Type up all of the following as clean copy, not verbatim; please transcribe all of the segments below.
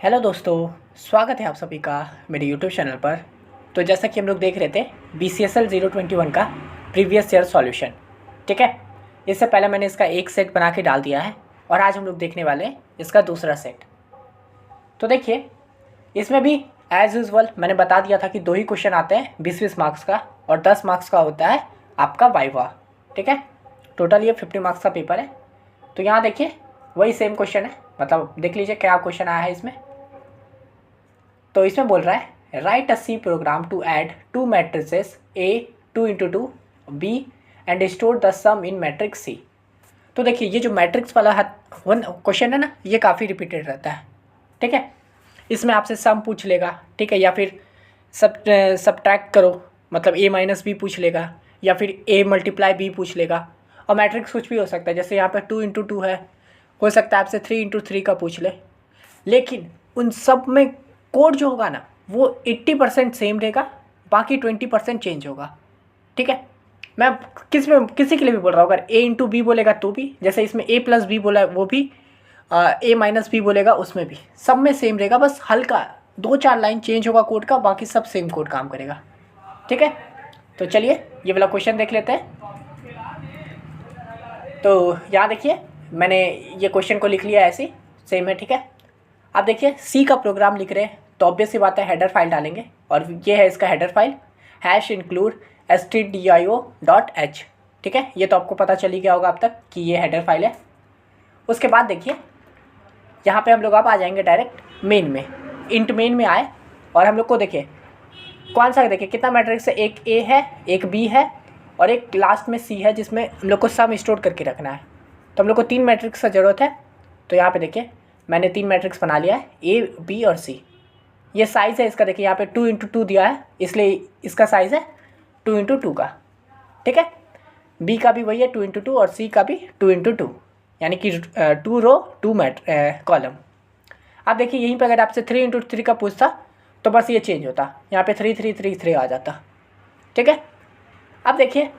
Hello दोस्तों, स्वागत है आप सभी का मेरे यूट्यूब चैनल पर। तो जैसा कि हम लोग देख रहे थे BCSL 021 का प्रीवियस ईयर सॉल्यूशन, ठीक है। इससे पहले मैंने इसका एक सेट बना के डाल दिया है और आज हम लोग देखने वाले हैं इसका दूसरा सेट। तो देखिए, इसमें भी एज यूजल मैंने बता दिया था कि दो ही क्वेश्चन आते हैं 20-20 मार्क्स का, और 10 मार्क्स का होता है आपका वाइवा, ठीक है। टोटल ये 50 मार्क्स का पेपर है। तो यहाँ देखिए वही सेम क्वेश्चन है, मतलब देख लीजिए क्या क्वेश्चन आया है इसमें। तो इसमें बोल रहा है write a C program to add two matrices A 2 × 2 B and store the sum in matrix C। तो देखिए ये जो मैट्रिक्स वाला क्वेश्चन है ना, ये काफ़ी रिपीटेड रहता है, ठीक है। इसमें आपसे सम पूछ लेगा, ठीक है, या फिर सब्ट्रैक्ट करो, मतलब A - B पूछ लेगा, या फिर A × B पूछ लेगा। और मैट्रिक्स कुछ भी हो सकता है, जैसे यहाँ पर 2 × 2 है, हो सकता है आपसे 3 × 3 का पूछ ले। लेकिन उन सब में कोड जो होगा ना वो 80% सेम रहेगा, बाकी 20% चेंज होगा, ठीक है। मैं किसी के लिए भी बोल रहा हूँ, अगर A × B बोलेगा तो भी, जैसे इसमें A + B बोला है वो भी, A - B बोलेगा उसमें भी, सब में सेम रहेगा, बस हल्का 2-4 लाइन चेंज होगा कोड का, बाकी सब सेम कोड काम करेगा, ठीक है। तो चलिए ये वाला क्वेश्चन देख लेते हैं। तो यहाँ देखिए मैंने ये क्वेश्चन को लिख लिया ऐसे सेम है, ठीक है। अब देखिए सी का प्रोग्राम लिख रहे हैं तो ऑब्वियस सी बात है हेडर फाइल डालेंगे, और ये है इसका हेडर फाइल #include stdio.h, ठीक है। ये तो आपको पता चल ही गया होगा अब तक कि ये हेडर फाइल है। उसके बाद देखिए यहाँ पे हम लोग अब आ जाएंगे डायरेक्ट मेन में, इंट मेन में आए, और हम लोग को देखिए कौन सा, देखिए कितना मैट्रिक्स है, एक A है, एक B है, और एक लास्ट में C है जिसमें हम लोग को सम स्टोर करके रखना है। तो हम लोग को 3 मैट्रिक्स का ज़रूरत है। तो यहाँ पे देखिए मैंने 3 मैट्रिक्स बना लिया है, A, B और C। ये साइज़ है इसका, देखिए यहाँ पे 2 × 2 दिया है, इसलिए इसका साइज़ है 2 × 2 का, ठीक है। B का भी वही है 2 × 2 और C का भी 2 × 2, यानी कि 2 रो 2 कॉलम। अब देखिए यहीं पर अगर आपसे 3 × 3 का पूछता तो बस ये चेंज होता, यहाँ पे 3 3 3 3 आ जाता, ठीक है। अब देखिए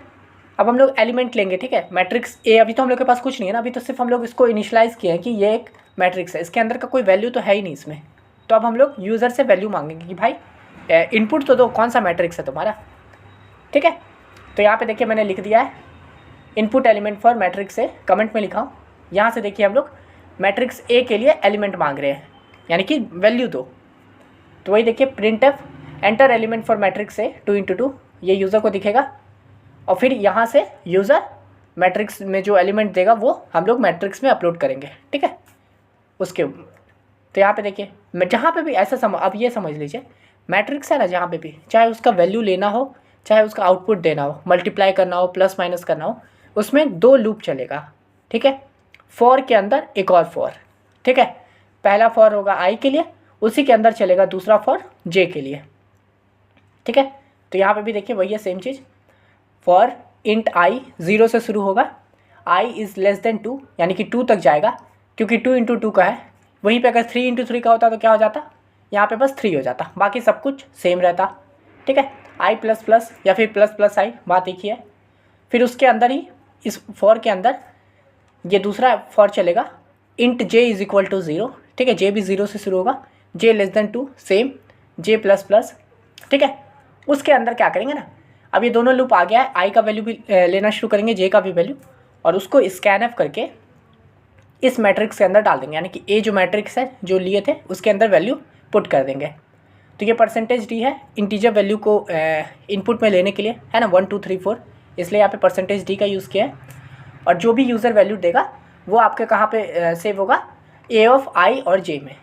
अब हम लोग एलिमेंट लेंगे, ठीक है। मैट्रिक्स A, अभी तो हम लोग के पास कुछ नहीं है ना, अभी तो सिर्फ हम लोग इसको इनिशियलाइज़ किए हैं कि ये एक मैट्रिक्स है, इसके अंदर का कोई वैल्यू तो है ही नहीं इसमें। तो अब हम लोग यूज़र से वैल्यू मांगेंगे कि भाई इनपुट तो दो, कौन सा मैट्रिक्स है तुम्हारा, ठीक है। तो यहाँ पे देखिए मैंने लिख दिया है input element for matrix A, comment में लिखा हूँ। यहाँ से देखिए हम लोग मैट्रिक्स A के लिए एलिमेंट मांग रहे हैं, यानी कि वैल्यू दो। तो वही देखिए printf enter element for matrix A 2 × 2, ये यूज़र को दिखेगा, और फिर यहाँ से यूज़र मैट्रिक्स में जो एलिमेंट देगा वो हम लोग मैट्रिक्स में अपलोड करेंगे, ठीक है। उसके तो यहाँ पे देखिए मैं जहाँ पे भी ऐसा अब ये समझ लीजिए मैट्रिक्स है ना, जहाँ पे भी चाहे उसका वैल्यू लेना हो, चाहे उसका आउटपुट देना हो, मल्टीप्लाई करना हो, प्लस माइनस करना हो, उसमें 2 लूप चलेगा, ठीक है। फॉर के अंदर एक और फॉर, ठीक है। पहला फॉर होगा I के लिए, उसी के अंदर चलेगा दूसरा फॉर J के लिए, ठीक है। तो यहाँ पे भी देखिए वही है same cheese, for int I 0 से शुरू होगा, I < 2, यानी कि 2 तक जाएगा, क्योंकि 2 × 2 का है। वहीं पे अगर 3 × 3 का होता तो क्या हो जाता, यहाँ पे बस 3 हो जाता, बाकी सब कुछ सेम रहता, ठीक है। I++ या फिर ++I, बात एक ही है। फिर उसके अंदर ही इस फॉर के अंदर ये दूसरा फॉर चलेगा इंट J = 0, ठीक है। J भी 0 से शुरू होगा, J < 2 सेम, J++, ठीक है। उसके अंदर क्या करेंगे ना, अब ये दोनों लूप आ गया है, I का वैल्यू भी लेना शुरू करेंगे, J का भी वैल्यू, और उसको स्कैनफ करके इस मैट्रिक्स के अंदर डाल देंगे, यानी कि A जो मैट्रिक्स है जो लिए थे उसके अंदर वैल्यू पुट कर देंगे। तो ये %D है, इंटीजर वैल्यू को इनपुट में लेने के लिए, है ना, 1 2 3 4, इसलिए यहाँ पे %D का यूज़ किया है। और जो भी यूज़र वैल्यू देगा वो आपके कहाँ पे सेव होगा, A of I और J में,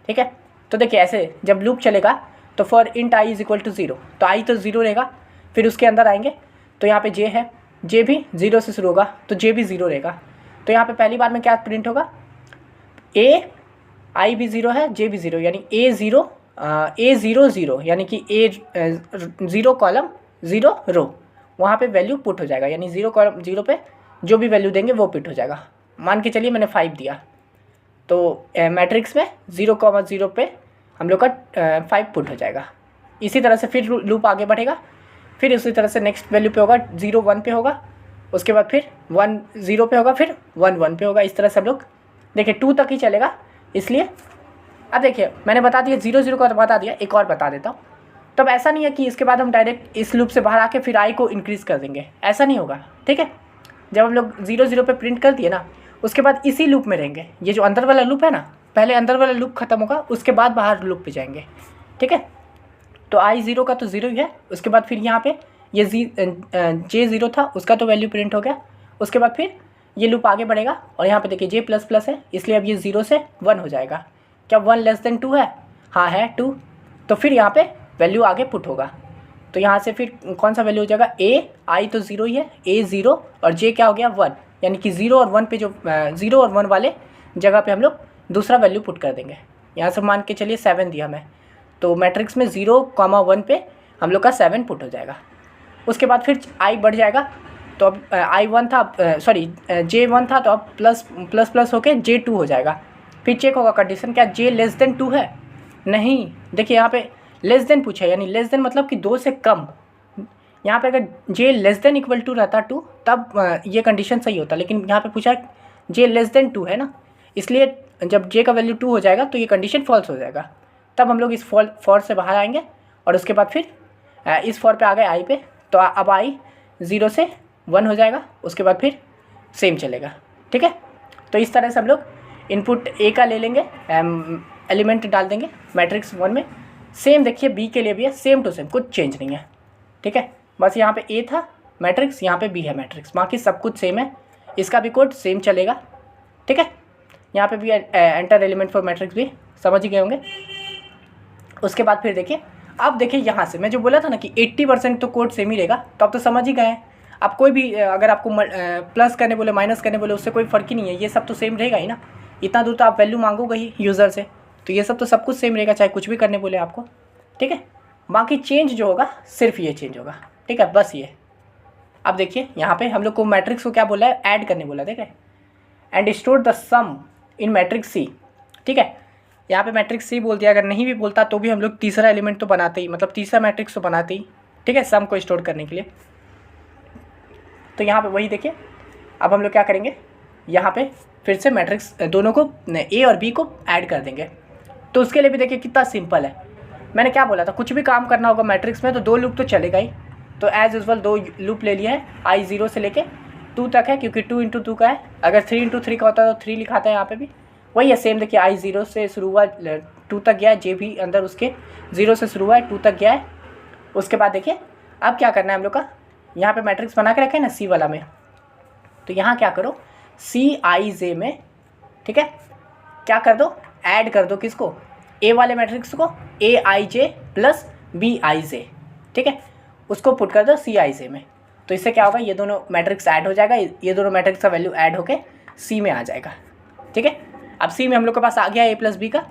ठीक है। तो देखिए ऐसे जब लूप चलेगा तो फॉर इंट I = 0, तो I तो 0 रहेगा, फिर उसके अंदर आएंगे तो यहाँ पे J है, J भी 0 से शुरू होगा तो J भी 0 रहेगा। तो यहाँ पे पहली बार में क्या प्रिंट होगा, I भी 0 है, J भी 0, यानी A 0 0, यानी कि A 0 कॉलम 0 रो, वहाँ पे वैल्यू पुट हो जाएगा, यानी 0 कॉलम 0 पे जो भी वैल्यू देंगे वो पुट हो जाएगा। मान के चलिए मैंने 5 दिया, तो मैट्रिक्स में 0, पे हम लोग का 5 पुट हो जाएगा। इसी तरह से फिर लूप आगे बढ़ेगा, फिर उसी तरह से नेक्स्ट वैल्यू पे होगा 0 1 पे होगा, उसके बाद फिर 1 0 पे होगा, फिर 1 1 पे होगा। इस तरह से हम लोग देखिए 2 तक ही चलेगा, इसलिए अब देखिए मैंने बता दिया 0 0 का तो बता दिया, एक और बता देता हूँ। तब ऐसा नहीं है कि इसके बाद हम डायरेक्ट इस लूप से बाहर आके फिर आई को इंक्रीज़ कर देंगे, ऐसा नहीं होगा, ठीक है। जब हम लोग 0 0 पे प्रिंट कर दिए ना, उसके बाद इसी लूप में रहेंगे। ये जो अंदर वाला लूप है ना, पहले अंदर वाला लूप खत्म होगा, उसके बाद बाहर लूप पे जाएंगे, ठीक है। तो आई 0 का तो 0 ही है, उसके बाद फिर यहाँ पे ये जे 0 था, उसका तो वैल्यू प्रिंट हो गया। उसके बाद फिर ये लूप आगे बढ़ेगा और यहाँ पे देखिए जे प्लस प्लस है, इसलिए अब ये 0 से 1 हो जाएगा। क्या 1 लेस देन 2 है? हाँ है 2। तो फिर यहाँ पे वैल्यू आगे पुट होगा, तो यहाँ से फिर कौन सा वैल्यू हो जाएगा? ए, आई तो 0 ही है, ए 0 और जे क्या हो गया 1, यानी कि 0 और 1 पे जो 0 और 1 वाले जगह पे हम लोग दूसरा वैल्यू पुट कर देंगे। यहाँ से मान के चलिए 7 दिया हमें, तो मैट्रिक्स में 0, 1 पे हम लोग का 7 पुट हो जाएगा। उसके बाद फिर आई बढ़ जाएगा, तो अब आई 1 था, सॉरी जे 1 था, तो अब प्लस प्लस प्लस होके जे 2 हो जाएगा। फिर चेक होगा कंडीशन, क्या जे लेस देन 2 है? नहीं, देखिए यहाँ पे लेस देन पूछा है, यानी लेस देन मतलब कि 2 से कम। यहाँ पे अगर जे लेस देन इक्वल टू रहता 2 तब ये कंडीशन सही होता, लेकिन यहाँ पे पूछा है जे लेस देन 2 है ना, इसलिए जब जे का वैल्यू 2 हो जाएगा तो ये कंडीशन फॉल्स हो जाएगा। तब हम लोग इस फॉर से बाहर आएंगे और उसके बाद फिर इस फॉर पे आ गए आई पे, तो अब आई 0 से 1 हो जाएगा, उसके बाद फिर सेम चलेगा, ठीक है। तो इस तरह से हम लोग इनपुट ए का ले लेंगे, एलिमेंट डाल देंगे मैट्रिक्स 1 में। सेम देखिए बी के लिए भी है, सेम टू सेम, कुछ चेंज नहीं है, ठीक है। बस यहाँ पे ए था मैट्रिक्स, यहाँ पे बी है मैट्रिक्स, बाकी सब कुछ सेम है। इसका भी कोड सेम चलेगा, ठीक है। यहाँ पे भी एंटर एलिमेंट फॉर मैट्रिक्स भी समझ ही गए होंगे। उसके बाद फिर देखिए, अब देखिए यहाँ से मैं जो बोला था ना कि 80% तो कोड सेम ही रहेगा, तो अब तो समझ ही गए हैं। अब कोई भी अगर आपको प्लस करने बोले, माइनस करने बोले, उससे कोई फ़र्क ही नहीं है, ये सब तो सेम रहेगा ही ना। इतना दूर तो आप वैल्यू मांगोगे ही यूज़र से, तो ये सब तो सब कुछ सेम रहेगा, चाहे कुछ भी करने बोले आपको, ठीक है। बाकी चेंज जो होगा सिर्फ ये चेंज होगा, ठीक है, बस ये। अब देखिए यहाँ पे हम लोग को मैट्रिक्स को क्या बोला है? ऐड करने बोला, ठीक है। And store the sum in matrix C, ठीक है। यहाँ पे मैट्रिक्स सी बोल दिया, अगर नहीं भी बोलता तो भी हम लोग तीसरा एलिमेंट तो बनाते ही, मतलब तीसरा मैट्रिक्स तो बनाते ही, ठीक है, सम को स्टोर करने के लिए। तो यहाँ पे वही देखिए, अब हम लोग क्या करेंगे, यहाँ पे फिर से मैट्रिक्स दोनों को ए और बी को ऐड कर देंगे। तो उसके लिए भी देखिए कितना सिंपल है। मैंने क्या बोला था, कुछ भी काम करना होगा मैट्रिक्स में तो 2 लूप तो चलेगा ही। तो एज यूजल 2 लूप ले लिया है, आई 0 से लेके 2 तक है, क्योंकि 2 × 2 का है। अगर 3 × 3 का होता तो 3 लिखाता है, यहाँ पे भी वही है सेम। देखिए आई 0 से शुरू हुआ 2 तक गया है, जे भी अंदर उसके 0 से शुरू हुआ है 2 तक गया है। उसके बाद देखिए अब क्या करना है हम लोग का, यहाँ पे मैट्रिक्स बना के रखे ना सी वाला में, तो यहाँ क्या करो सी आई जे में, ठीक है, क्या कर दो, ऐड कर दो किसको, ए वाले मैट्रिक्स को, ए आई जे प्लस बी आई जे, ठीक है, उसको पुट कर दो सी आई जे में। तो इससे क्या होगा, ये दोनों मैट्रिक्स ऐड हो जाएगा, ये दोनों मैट्रिक्स का वैल्यू ऐड होके सी में आ जाएगा, ठीक है। अब सी में हम लोग के पास आ गया ए प्लस बी का,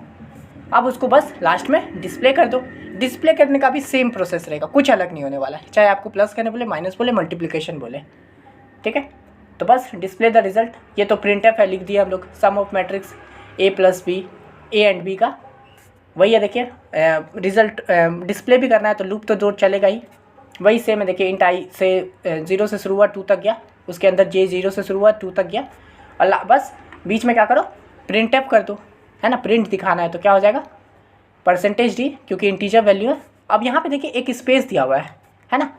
अब उसको बस लास्ट में डिस्प्ले कर दो। डिस्प्ले करने का भी सेम प्रोसेस रहेगा, कुछ अलग नहीं होने वाला है, चाहे आपको प्लस करने बोले, माइनस बोले, मल्टीप्लिकेशन बोले, ठीक है। तो बस डिस्प्ले द रिजल्ट, ये तो प्रिंटफ है, लिख दिया हम लोग sum of matrix A plus B, A and B का, वही है। देखिए रिजल्ट डिस्प्ले भी करना है तो लूप तो 2 चलेगा ही, वही सेम है। देखिए इंट आई से 0 से शुरू हुआ 2 तक गया, उसके अंदर जे 0 से शुरू हुआ 2 तक गया, और बस बीच में क्या करो, प्रिंटफ कर दो, है ना, प्रिंट दिखाना है तो क्या हो जाएगा %d, क्योंकि इंटीजर वैल्यू है। अब यहाँ पे देखिए एक स्पेस दिया हुआ है ना,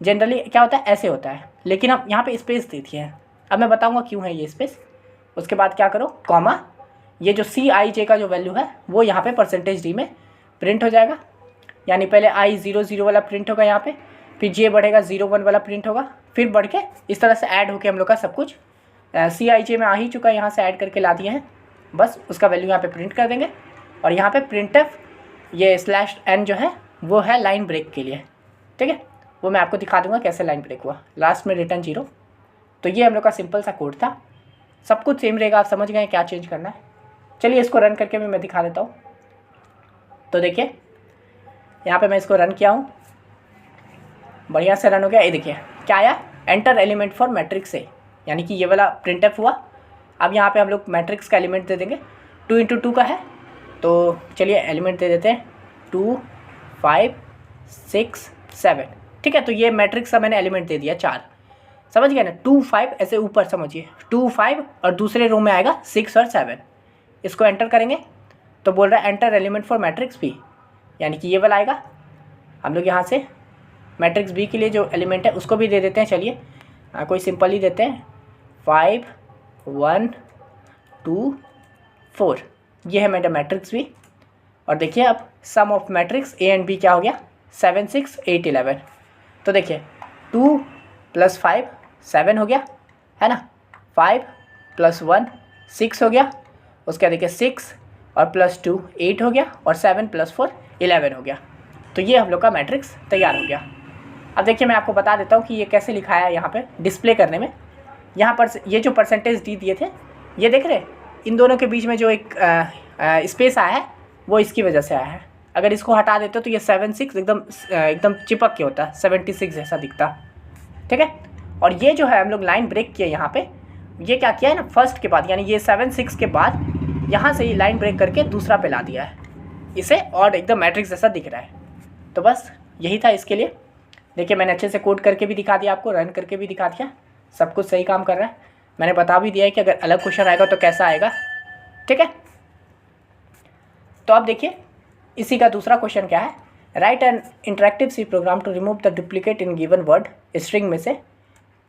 जनरली क्या होता है ऐसे होता है, लेकिन अब यहाँ पे स्पेस दे दिए हैं। अब मैं बताऊँगा क्यों है ये स्पेस। उसके बाद क्या करो, कॉमा, ये जो सी आई जे का जो वैल्यू है वो यहाँ पे %d में प्रिंट हो जाएगा, यानी पहले आई 0 0 वाला प्रिंट होगा यहाँ पे, फिर जे बढ़ेगा 0 1 वाला प्रिंट होगा, फिर बढ़ के इस तरह से ऐड होके हम लोग का सब कुछ सी आई जे में आ ही चुका है, यहाँ से ऐड करके ला दिए हैं। बस उसका वैल्यू यहाँ पे प्रिंट कर देंगे, और यहाँ पे प्रिंटफ ये /n जो है वो है लाइन ब्रेक के लिए, ठीक है, वो मैं आपको दिखा दूंगा कैसे लाइन ब्रेक हुआ, लास्ट में रिटर्न 0। तो ये हम लोग का सिंपल सा कोड था, सब कुछ सेम रहेगा, आप समझ गए क्या चेंज करना है। चलिए इसको रन करके भी मैं दिखा देता हूँ। तो देखिए यहाँ पे मैं इसको रन किया हूँ, बढ़िया से रन हो गया। ये देखिए क्या आया, enter element for matrix A, यानी कि ये वाला प्रिंटफ हुआ। अब यहाँ पे हम लोग मैट्रिक्स का एलिमेंट दे देंगे, 2 × 2 का है, तो चलिए एलिमेंट दे देते हैं 2 5 6 7, ठीक है। तो ये मैट्रिक्स का मैंने एलिमेंट दे दिया 4, समझ गए ना, 2 5 ऐसे ऊपर समझिए, 2 5 और दूसरे रो में आएगा 6 और 7। इसको एंटर करेंगे तो बोल रहा है enter element for matrix B, यानी कि ये वाला आएगा। हम लोग यहाँ से मैट्रिक्स बी के लिए जो एलिमेंट है उसको भी दे देते हैं। चलिए कोई सिंपल ही देते हैं, 5 1 2 4, ये है मेरा मैट्रिक्स बी। और देखिए अब sum of matrix A and B क्या हो गया, 7 6 8 11। तो देखिए 2 + 5 7 हो गया, है ना। 5 + 1 6 हो गया, उसके बाद देखिए 6 और +2 8 हो गया, और 7 + 4 11 हो गया। तो ये हम लोग का मैट्रिक्स तैयार हो गया। अब देखिए मैं आपको बता देता हूँ कि ये कैसे लिखा है यहाँ पे डिस्प्ले करने में। यहाँ पर ये जो परसेंटेज डी दिए थे, ये देख रहे, इन दोनों के बीच में जो एक स्पेस आया है वो इसकी वजह से आया है। अगर इसको हटा देते तो ये 7 6 एकदम चिपक के होता, 76 जैसा दिखता, ठीक है। और ये जो है हम लोग लाइन ब्रेक किया यहाँ पे, ये क्या किया है ना, फर्स्ट के बाद यानी ये 7 6 के बाद यहाँ से ये लाइन ब्रेक करके दूसरा पे ला दिया है इसे, और एकदम मैट्रिक्स जैसा दिख रहा है। तो बस यही था इसके लिए। देखिए मैंने अच्छे से कोड करके भी दिखा दिया आपको, रन करके भी दिखा दिया, सब कुछ सही काम कर रहा है। मैंने बता भी दिया है कि अगर अलग क्वेश्चन आएगा तो कैसा आएगा, ठीक है। तो अब देखिए इसी का दूसरा क्वेश्चन क्या है, write an interactive C program to remove the duplicate in given word string में से।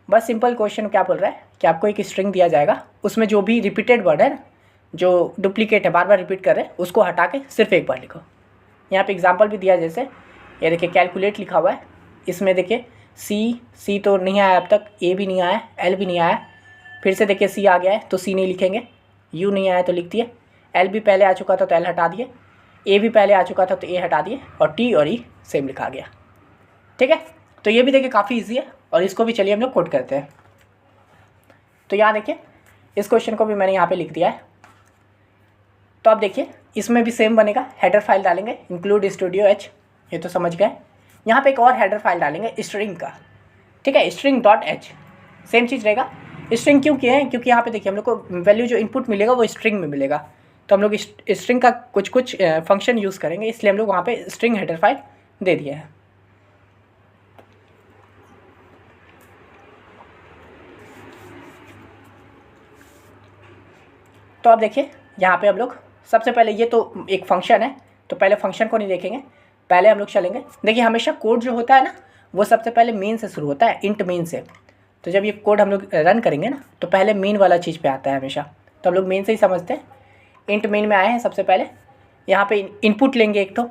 बस सिंपल क्वेश्चन क्या बोल रहा है कि आपको एक स्ट्रिंग दिया जाएगा, उसमें जो भी रिपीटेड वर्ड है ना, जो डुप्लीकेट है बार बार रिपीट कर रहे हैं, उसको हटा के सिर्फ एक बार लिखो। यहाँ पे एग्जांपल भी दिया, जैसे ये देखिए कैलकुलेट लिखा हुआ है, इसमें देखिए सी तो नहीं आया अब तक, ए भी नहीं आया, एल भी नहीं आया। फिर से देखिए सी आ गया है तो सी नहीं लिखेंगे, यू नहीं आया तो लिख दिए, एल भी पहले आ चुका था तो एल हटा दिए, ए भी पहले आ चुका था तो ए हटा दिए, और टी और ई सेम लिखा गया, ठीक है। तो ये भी देखिए काफ़ी ईजी है, और इसको भी चलिए हम लोग कोड करते हैं। तो यहाँ देखिए इस क्वेश्चन को भी मैंने यहाँ पे लिख दिया है। तो अब देखिए इसमें भी सेम बनेगा, हेडर फाइल डालेंगे इंक्लूड स्टूडियो एच, ये तो समझ गए। यहाँ पे एक और हेडर फाइल डालेंगे स्ट्रिंग का, ठीक है, string.h, सेम चीज़ रहेगा। स्ट्रिंग क्यों किए हैं, क्योंकि यहाँ पे देखिए हम लोग को वैल्यू जो इनपुट मिलेगा वो स्ट्रिंग में मिलेगा, तो हम लोग स्ट्रिंग का कुछ फंक्शन यूज़ करेंगे, इसलिए हम लोग वहाँ पे स्ट्रिंग हेडर फाइल दे दिए हैं। तो अब देखिए यहाँ पे हम लोग सबसे पहले, ये तो एक फंक्शन है तो पहले फंक्शन को नहीं देखेंगे, पहले हम लोग चलेंगे। देखिए हमेशा कोड जो होता है ना वो सबसे पहले मेन से शुरू होता है, इंट मेन से। तो जब ये कोड हम लोग रन करेंगे ना तो पहले मेन वाला चीज़ पे आता है हमेशा, तो हम लोग मेन से ही समझते हैं। इंट मेन में आए हैं सबसे पहले, यहाँ पे इनपुट लेंगे एक तो,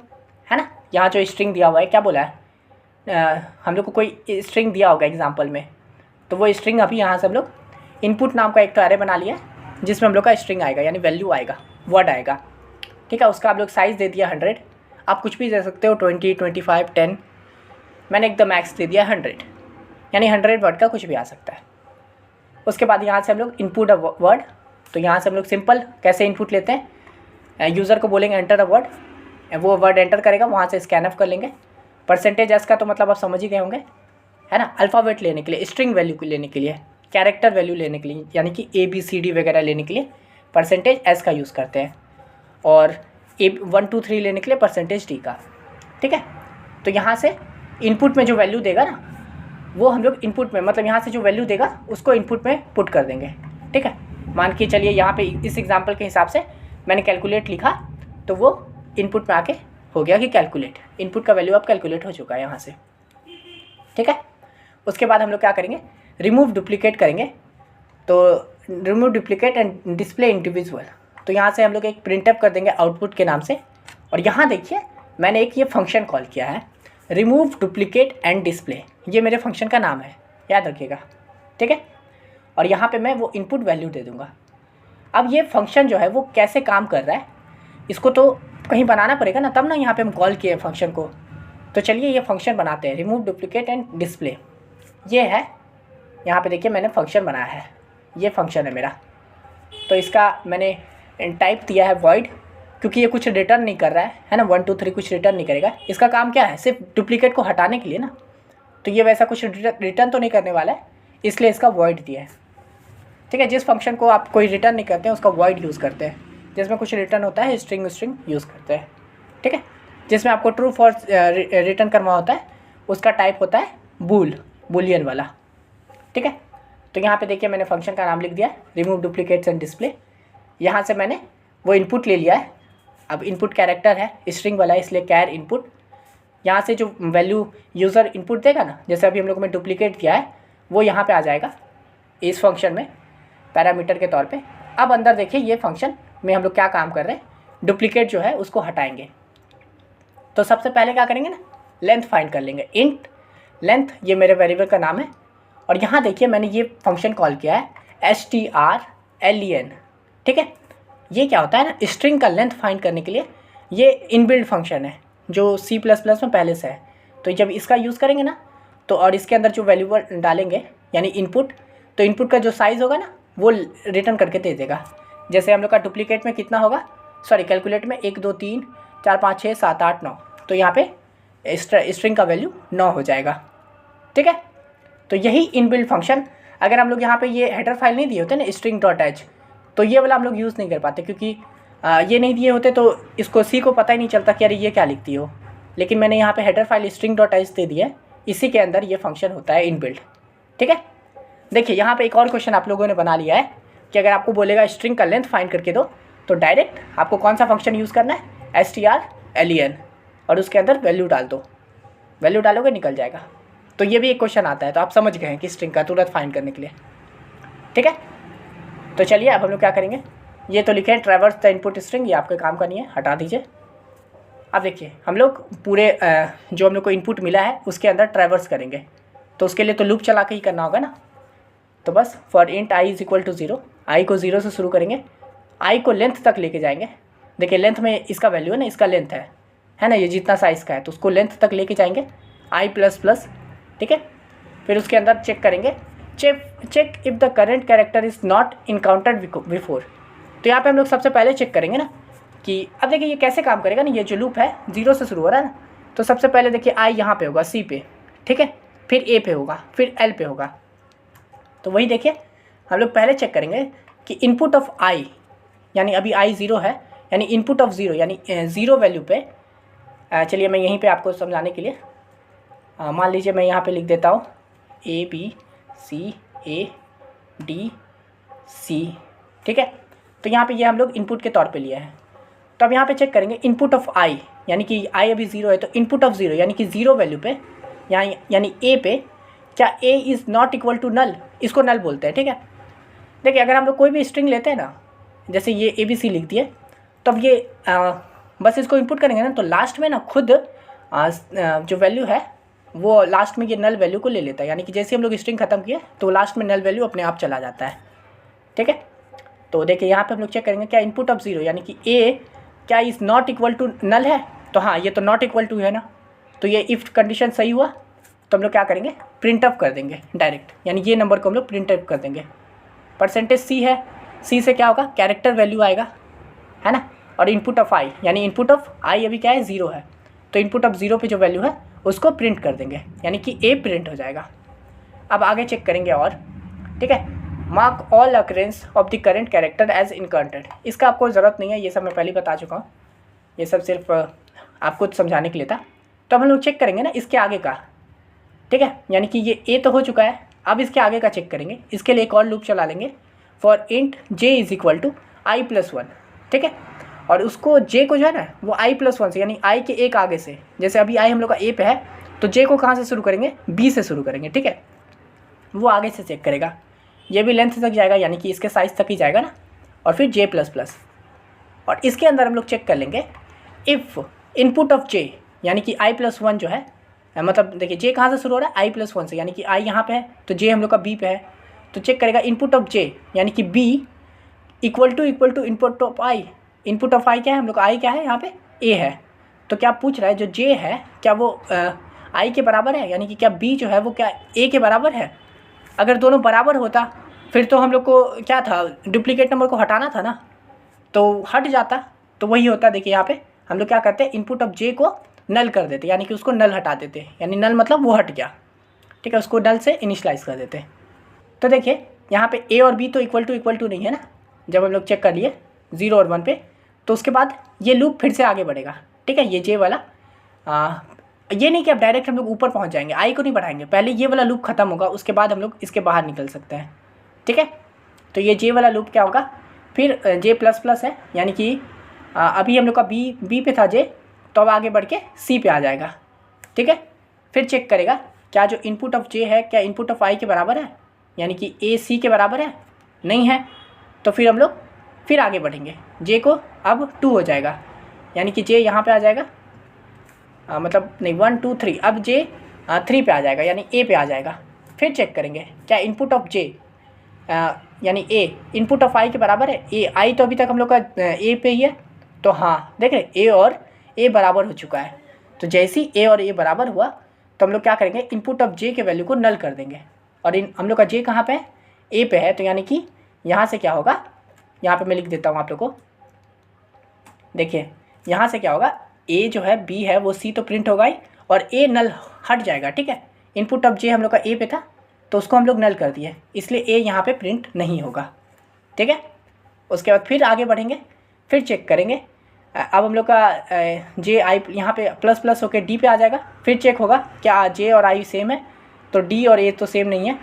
है ना। यहाँ जो स्ट्रिंग दिया हुआ है, क्या बोला है, हम लोग को कोई स्ट्रिंग दिया होगा एग्जाम्पल में, तो वो स्ट्रिंग अभी यहाँ से हम लोग इनपुट नाम का एक तो एरे बना लिया जिसमें हम लोग का स्ट्रिंग आएगा, यानी वैल्यू आएगा, वर्ड आएगा, ठीक है। उसका आप लोग साइज़ दे दिया 100, आप कुछ भी दे सकते हो, 20 25 10, मैंने एकदम मैक्स दे दिया 100, यानी 100 वर्ड का कुछ भी आ सकता है। उसके बाद यहाँ से हम लोग इनपुट अ वर्ड, तो यहाँ से हम लोग सिंपल कैसे इनपुट लेते हैं, यूज़र को बोलेंगे एंटर अ वर्ड, वो वर्ड एंटर करेगा, वहाँ से स्कैन ऑफ कर लेंगे। %s का तो मतलब आप समझ ही गए होंगे, है ना, अल्फ़ाबेट लेने के लिए, स्ट्रिंग वैल्यू लेने के लिए, कैरेक्टर वैल्यू लेने के लिए, यानी कि ABCD वगैरह लेने के लिए %s का यूज़ करते हैं, और 1 2 3 लेने के लिए %d का, ठीक है। तो यहाँ से इनपुट में जो वैल्यू देगा ना वो हम लोग इनपुट में, मतलब यहाँ से जो वैल्यू देगा उसको इनपुट में पुट कर देंगे, ठीक है। मान के चलिए यहाँ पे इस एग्जांपल के हिसाब से मैंने कैलकुलेट लिखा, तो वो इनपुट में आके हो गया कि कैलकुलेट, इनपुट का वैल्यू अब कैलकुलेट हो चुका है यहाँ से, ठीक है। उसके बाद हम लोग क्या करेंगे, रिमूव डुप्लीकेट करेंगे। तो remove duplicate and display individual, तो यहाँ से हम लोग एक प्रिंटअप कर देंगे आउटपुट के नाम से। और यहाँ देखिए मैंने एक ये फंक्शन कॉल किया है, रिमूव डुप्लीकेट एंड डिस्प्ले, ये मेरे फंक्शन का नाम है, याद रखिएगा, ठीक है। और यहाँ पे मैं वो इनपुट वैल्यू दे दूँगा। अब ये फंक्शन जो है वो कैसे काम कर रहा है, इसको तो कहीं बनाना पड़ेगा ना, तब ना यहाँ पे हम कॉल किए फंक्शन को। तो चलिए ये फंक्शन बनाते हैं, रिमूव डुप्लीकेट एंड डिस्प्ले, ये है। यहाँ पे देखिए मैंने फंक्शन बनाया है, ये फंक्शन है मेरा। तो इसका मैंने टाइप दिया है वॉइड, क्योंकि ये कुछ रिटर्न नहीं कर रहा है ना, 1 2 3 कुछ रिटर्न नहीं करेगा। इसका काम क्या है, सिर्फ डुप्लीकेट को हटाने के लिए ना, तो ये वैसा कुछ रिटर्न तो नहीं करने वाला है, इसलिए इसका वॉइड दिया है, ठीक है। जिस फंक्शन को आप कोई रिटर्न नहीं करते हैं उसका वॉइड यूज़ करते हैं, जिसमें कुछ रिटर्न होता है स्ट्रिंग यूज़ करते हैं, ठीक है। जिसमें आपको ट्रू फॉल्स रिटर्न करना होता है उसका टाइप होता है बुलियन वाला, ठीक है। तो यहाँ पे देखिए मैंने फंक्शन का नाम लिख दिया है, रिमूव डुप्लीकेट्स एंड डिस्प्ले। यहाँ से मैंने वो इनपुट ले लिया है, अब इनपुट कैरेक्टर है, स्ट्रिंग वाला है, इसलिए कैर इनपुट। यहाँ से जो वैल्यू यूज़र इनपुट देगा ना, जैसे अभी हम लोगों ने डुप्लीकेट किया है, वो यहाँ पे आ जाएगा इस फंक्शन में पैरामीटर के तौर पे। अब अंदर देखिए ये फंक्शन में हम लोग क्या काम कर रहे हैं, डुप्लीकेट जो है उसको हटाएंगे। तो सबसे पहले क्या करेंगे ना, लेंथ फाइंड कर लेंगे। इंट लेंथ, ये मेरे वेरिएबल का नाम है। और यहाँ देखिए मैंने ये फंक्शन कॉल किया है strlen, ठीक है। ये क्या होता है ना, स्ट्रिंग का लेंथ फाइंड करने के लिए ये इनबिल्ट फंक्शन है जो C++ में पहले से है। तो जब इसका यूज़ करेंगे ना, तो और इसके अंदर जो वैल्यूबल डालेंगे यानी इनपुट, तो इनपुट का जो साइज़ होगा ना वो रिटर्न करके दे देगा। जैसे हम लोग का डुप्लीकेट में कितना होगा, सॉरी कैलकुलेट में 1 2 3 4 5 6 7 8 9, तो यहाँ पे स्ट्रिंग का वैल्यू 9 हो जाएगा, ठीक है। तो यही इनबिल्ट फंक्शन, अगर हम लोग यहाँ पे ये हेडर फाइल नहीं दिए होते ना string.h, तो ये वाला हम लोग यूज़ नहीं कर पाते, क्योंकि ये नहीं दिए होते तो इसको सी को पता ही नहीं चलता कि अरे ये क्या लिखती हो। लेकिन मैंने यहाँ पे हेडर फाइल string.h दे दिया है, इसी के अंदर ये फंक्शन होता है इनबिल्ट, ठीक है। देखिए यहाँ पे एक और क्वेश्चन आप लोगों ने बना लिया है कि अगर आपको बोलेगा स्ट्रिंग का लेंथ फाइंड करके दो, तो डायरेक्ट आपको कौन सा फंक्शन यूज़ करना है, strlen, और उसके अंदर वैल्यू डाल दो, वैल्यू डालोगे निकल जाएगा। तो ये भी एक क्वेश्चन आता है, तो आप समझ गए हैं कि स्ट्रिंग का तुरंत फाइंड करने के लिए, ठीक है। तो चलिए अब हम लोग क्या करेंगे, ये तो लिखे ट्रैवर्स द इनपुट स्ट्रिंग, ये आपके काम का नहीं है, हटा दीजिए। अब देखिए हम लोग पूरे जो हम लोग को इनपुट मिला है उसके अंदर ट्रैवर्स करेंगे, तो उसके लिए तो लूप चला के ही करना होगा ना। तो बस for int i is equal to 0, I को 0 से शुरू करेंगे, आई को लेंथ तक लेके जाएंगे। देखिए लेंथ में इसका वैल्यू है ना, इसका लेंथ है ना, ये जितना साइज़ का है, तो उसको लेंथ तक लेके जाएंगे i++, ठीक है। फिर उसके अंदर चेक करेंगे, check if the current character is not encountered before. तो यहाँ पे हम लोग सबसे पहले चेक करेंगे ना कि अब देखिए ये कैसे काम करेगा ना, ये जो लूप है 0 से शुरू हो रहा है ना, तो सबसे पहले देखिए i यहाँ पे होगा C पे, ठीक है, फिर A पे होगा, फिर L पे होगा। तो वही देखिए हम लोग पहले चेक करेंगे कि इनपुट ऑफ i, यानी अभी i 0 है, यानी इनपुट ऑफ 0 यानी 0 वैल्यू पे, चलिए मैं यहीं पे आपको समझाने के लिए मान लीजिए मैं यहाँ पे लिख देता हूँ ABCADC, ठीक है। तो यहाँ पे ये हम लोग इनपुट के तौर पे लिया है। तो अब यहाँ पे चेक करेंगे इनपुट ऑफ i, यानी कि i अभी 0 है, तो इनपुट ऑफ 0 यानी कि 0 वैल्यू पे यानी a पे, क्या a is not equal to null, इसको नल बोलते हैं, ठीक है। देखिए अगर हम लोग कोई भी स्ट्रिंग लेते हैं ना, जैसे ये ABC लिख दिए, तो अब ये बस इसको इनपुट करेंगे ना, तो लास्ट में ना खुद जो वैल्यू है वो लास्ट में ये नल वैल्यू को ले लेता है, यानी कि जैसे हम लोग स्ट्रिंग ख़त्म किए तो लास्ट में नल वैल्यू अपने आप चला जाता है, ठीक है। तो देखिए यहाँ पे हम लोग चेक करेंगे क्या इनपुट ऑफ 0 यानी कि a क्या is not equal to null है, तो हाँ ये तो नॉट इक्वल टू है ना, तो ये इफ़ कंडीशन सही हुआ तो हम लोग क्या करेंगे, प्रिंट अप कर देंगे डायरेक्ट, यानी ये नंबर को हम लोग प्रिंट अप कर देंगे। %c है, c से क्या होगा, कैरेक्टर वैल्यू आएगा, है ना, और इनपुट ऑफ i यानी इनपुट ऑफ i अभी क्या है 0 है, तो इनपुट ऑफ 0 पे जो वैल्यू है उसको प्रिंट कर देंगे, यानी कि a प्रिंट हो जाएगा। अब आगे चेक करेंगे और, ठीक है, mark all occurrences of the current character as encountered, इसका आपको ज़रूरत नहीं है, ये सब मैं पहले बता चुका हूँ, ये सब सिर्फ आपको समझाने के लिए था। तो अब हम लोग चेक करेंगे ना इसके आगे का, ठीक है, यानी कि ये a तो हो चुका है, अब इसके आगे का चेक करेंगे। इसके लिए एक और लूप चला लेंगे, for int j is equal to i+1, ठीक है, और उसको j को जो है ना वो i+1 से, यानी i के एक आगे से, जैसे अभी i हम लोग का a पे है, तो j को कहाँ से शुरू करेंगे, b से शुरू करेंगे, ठीक है, वो आगे से चेक करेगा, ये भी लेंथ तक जाएगा, यानी कि इसके साइज़ तक ही जाएगा ना, और फिर j++, और इसके अंदर हम लोग चेक कर लेंगे इफ़ इनपुट ऑफ j, यानी कि i+1 जो है, मतलब देखिए j कहाँ से शुरू हो रहा है, i+1 से, यानी कि i यहाँ पे है तो j हम लोग का b पे है, तो चेक करेगा इनपुट ऑफ j यानी कि b equal to input of i, input of i क्या है, हम लोग का i क्या है यहाँ पे a है, तो क्या पूछ रहा है जो j है क्या वो i के बराबर है, यानी कि क्या b जो है वो क्या a के बराबर है। अगर दोनों बराबर होता फिर तो हम लोग को क्या था, डुप्लीकेट नंबर को हटाना था ना, तो हट जाता, तो वही होता। देखिए यहाँ पे हम लोग क्या करते हैं, इनपुट ऑफ j को नल कर देते, यानी कि उसको नल हटा देते, यानी नल मतलब वो हट गया, ठीक है, उसको नल से इनिशलाइज कर देते। तो देखिए यहाँ पे a और b तो इक्वल टू नहीं है ना, जब हम लोग चेक कर लिए 0 और 1 पे, तो उसके बाद ये लूप फिर से आगे बढ़ेगा, ठीक है। ये j वाला ये नहीं कि अब डायरेक्ट हम लोग ऊपर पहुँच जाएंगे, i को नहीं बढ़ाएंगे, पहले ये वाला लूप ख़त्म होगा, उसके बाद हम लोग इसके बाहर निकल सकते हैं, ठीक है। तो ये j वाला लूप क्या होगा, फिर j++ है, यानी कि अभी हम लोग का बी पे था जे, तो अब आगे बढ़ के सी पे आ जाएगा। ठीक है, फिर चेक करेगा क्या जो इनपुट ऑफ जे है क्या इनपुट ऑफ आई के बराबर है, यानी कि ए सी के बराबर है, नहीं है तो फिर हम लोग फिर आगे बढ़ेंगे। जे को अब 2 हो जाएगा, यानी कि जे यहाँ पे आ जाएगा, मतलब नहीं 1 2 3, अब जे 3 पे आ जाएगा यानी ए पे आ जाएगा। फिर चेक करेंगे क्या इनपुट ऑफ जे यानी ए इनपुट ऑफ आई के बराबर है। ए आई तो अभी तक हम लोग का ए पे ही है, तो हाँ देख रहे ए और ए बराबर हो चुका है। तो जैसे ही ए और ए बराबर हुआ तो हम लोग क्या करेंगे, इनपुट ऑफ जे के वैल्यू को नल कर देंगे। और हम लोग का जे कहाँ पे है, ए पे है, तो यानी कि यहाँ से क्या होगा, यहाँ पे मैं लिख देता हूँ आप लोग को। देखिए यहाँ से क्या होगा, ए जो है बी है वो सी तो प्रिंट होगा ही, और ए नल हट जाएगा। ठीक है, इनपुट ऑफ जे हम लोग का ए पे था तो उसको हम लोग नल कर दिए, इसलिए ए यहाँ पे प्रिंट नहीं होगा। ठीक है, उसके बाद फिर आगे बढ़ेंगे, फिर चेक करेंगे। अब हम लोग का जे आई यहाँ पे प्लस प्लस होकर डी पे आ जाएगा। फिर चेक होगा क्या जे और आई सेम है, तो डी और ए तो सेम नहीं है।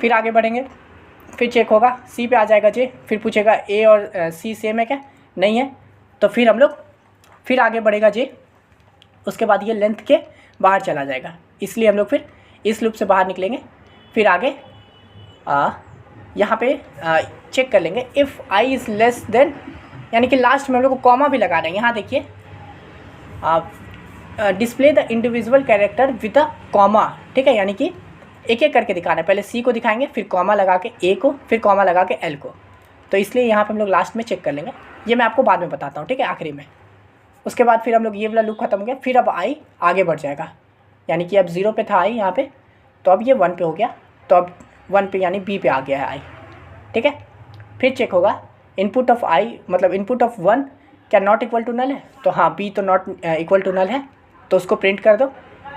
फिर आगे बढ़ेंगे, फिर चेक होगा सी पे आ जाएगा जे, फिर पूछेगा ए और सी सेम है क्या, नहीं है तो फिर हम लोग फिर आगे बढ़ेगा जे, उसके बाद ये लेंथ के बाहर चला जाएगा, इसलिए हम लोग फिर इस लूप से बाहर निकलेंगे। फिर आगे यहाँ पे चेक कर लेंगे if I is less than, यानी कि लास्ट में हम लोग को कॉमा भी लगा देंगे। यहाँ देखिए display the individual character with a comma. ठीक है, यानी कि एक एक करके दिखाना है, पहले सी को दिखाएंगे, फिर कॉमा लगा के ए को, फिर कॉमा लगा के एल को, तो इसलिए यहाँ पे हम लोग लास्ट में चेक कर लेंगे। ये मैं आपको बाद में बताता हूँ, ठीक है, आखिरी में। उसके बाद फिर हम लोग ये वाला लूप खत्म हो गया, फिर अब आई आगे बढ़ जाएगा, यानी कि अब 0 पे था आई यहाँ पे, तो अब ये 1 पे हो गया, तो अब 1 पे यानी बी पे आ गया है आई। ठीक है, फिर चेक होगा इनपुट ऑफ आई मतलब इनपुट ऑफ 1 क्या नॉट इक्वल टू नल है, तो हाँ बी तो नॉट इक्वल टू नल है, तो उसको प्रिंट कर दो,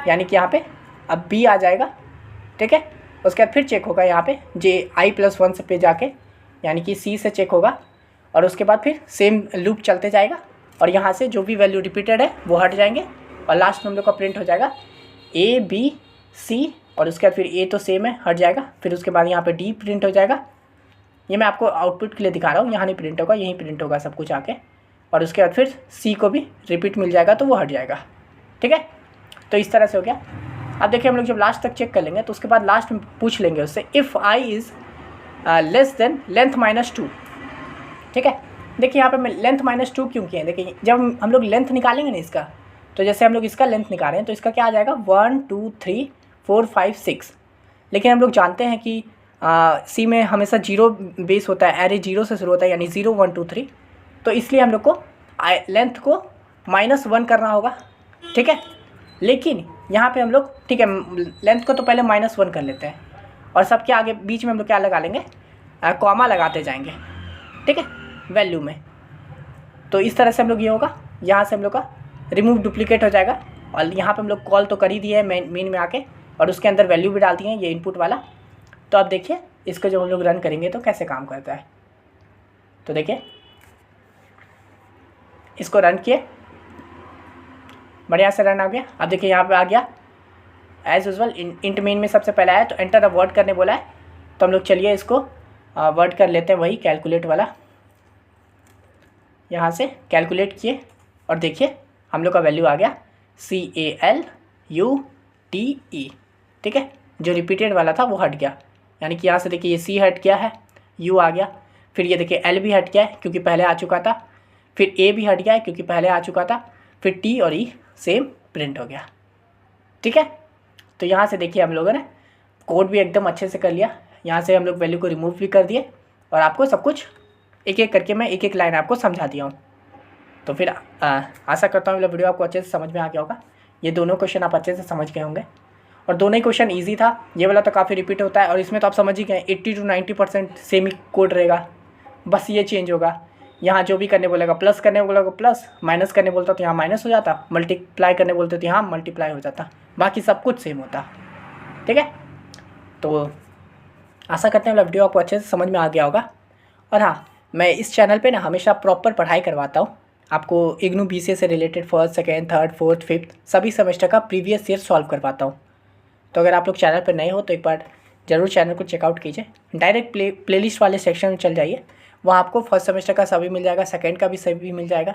यानी कि यहाँ पे अब बी आ जाएगा। ठीक है, उसके बाद फिर चेक होगा यहाँ पे जे आई प्लस 1 से पे जाके, यानी कि सी से चेक होगा, और उसके बाद फिर सेम लूप चलते जाएगा, और यहाँ से जो भी वैल्यू रिपीटेड है वो हट जाएंगे, और लास्ट में हम लोग का प्रिंट हो जाएगा ए बी सी, और उसके बाद फिर ए तो सेम है हट जाएगा, फिर उसके बाद यहाँ पे डी प्रिंट हो जाएगा। ये मैं आपको आउटपुट के लिए दिखा रहा हूँ, यहाँ नहीं प्रिंट होगा, यहीं प्रिंट होगा सब कुछ आके, और उसके बाद फिर सी को भी रिपीट मिल जाएगा तो वो हट जाएगा। ठीक है, तो इस तरह से हो गया। अब देखिए हम लोग जब लास्ट तक चेक कर लेंगे तो उसके बाद लास्ट में पूछ लेंगे उससे if I is less than length -2। ठीक है, देखिए यहाँ पे मैं लेंथ -2 क्यों किए हैं, देखिए जब हम लोग लेंथ निकालेंगे ना इसका, तो जैसे हम लोग इसका लेंथ निकाल रहे हैं तो इसका क्या आ जाएगा 1 2 3 4 5 6, लेकिन हम लोग जानते हैं कि सी में हमेशा 0 बेस होता है, एरे 0 से शुरू होता है, यानी 0 1 2 3, तो इसलिए हम लोग को लेंथ को -1 करना होगा। ठीक है, लेकिन यहाँ पे हम लोग ठीक है लेंथ को तो पहले -1 कर लेते हैं, और सबके आगे बीच में हम लोग क्या लगा लेंगे, कॉमा लगाते जाएंगे। ठीक है, वैल्यू में, तो इस तरह से हम लोग ये होगा, यहाँ से हम लोग का रिमूव डुप्लीकेट हो जाएगा, और यहाँ पे हम लोग कॉल तो कर ही दिया है मेन में आके, और उसके अंदर वैल्यू भी डाल दी है ये इनपुट वाला। तो अब देखिए इसको जब हम लोग रन करेंगे तो कैसे काम करता है, तो देखिए इसको रन किए, बढ़िया से रन आ गया। अब देखिए यहाँ पे आ गया एज यूजल इंट मेन में सबसे पहले आया, तो एंटर अ वर्ड करने बोला है, तो हम लोग चलिए इसको वर्ड कर लेते हैं, वही कैलकुलेट वाला, यहाँ से कैलकुलेट किए, और देखिए हम लोग का वैल्यू आ गया CALUTE। ठीक है, जो रिपीटेड वाला था वो हट गया, यानी कि यहाँ से देखिए ये C हट गया है, U आ गया, फिर ये देखिए L भी हट गया है क्योंकि पहले आ चुका था, फिर A भी हट गया है क्योंकि पहले आ चुका था, फिर T और E सेम प्रिंट हो गया। ठीक है, तो यहाँ से देखिए हम लोगों ने कोड भी एकदम अच्छे से कर लिया, यहाँ से हम लोग वैल्यू को रिमूव भी कर दिए, और आपको सब कुछ एक एक करके मैं एक एक लाइन आपको समझा दिया हूँ। तो फिर आशा करता हूँ वीडियो आपको अच्छे से समझ में आ गया होगा। ये दोनों क्वेश्चन आप अच्छे से समझ गए होंगे, और दोनों ही क्वेश्चन ईजी था, ये वाला तो काफ़ी रिपीट होता है, और इसमें तो आप समझ ही गए 80 to 90% सेम ही कोड रहेगा, बस ये चेंज होगा, यहाँ जो भी करने बोलेगा प्लस करने बोलेगा प्लस, माइनस करने बोलता तो यहाँ माइनस हो जाता, मल्टीप्लाई करने बोलते तो यहाँ मल्टीप्लाई हो जाता, बाकी सब कुछ सेम होता। ठीक है, तो आशा करते हैं वीडियो आपको अच्छे से समझ में आ गया होगा। और हाँ, मैं इस चैनल पे ना हमेशा प्रॉपर पढ़ाई करवाता हूँ, आपको इग्नू BCA से related 1st 2nd 3rd 4th 5th सभी सेमेस्टर का प्रीवियस ईयर सॉल्व करवाता हूँ। तो अगर आप लोग चैनल पर नए हो तो एक बार ज़रूर चैनल को चेकआउट कीजिए, डायरेक्ट प्लेलिस्ट वाले सेक्शन में चल जाइए, वहाँ आपको 1st सेमेस्टर का सभी मिल जाएगा, 2nd का भी सभी मिल जाएगा,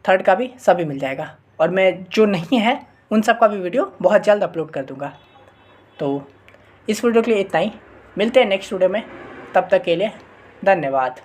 थर्ड का भी सभी मिल जाएगा। और मैं जो नहीं है उन सब का भी वीडियो बहुत जल्द अपलोड कर दूँगा। तो इस वीडियो के लिए इतना ही, मिलते हैं नेक्स्ट वीडियो में, तब तक के लिए धन्यवाद।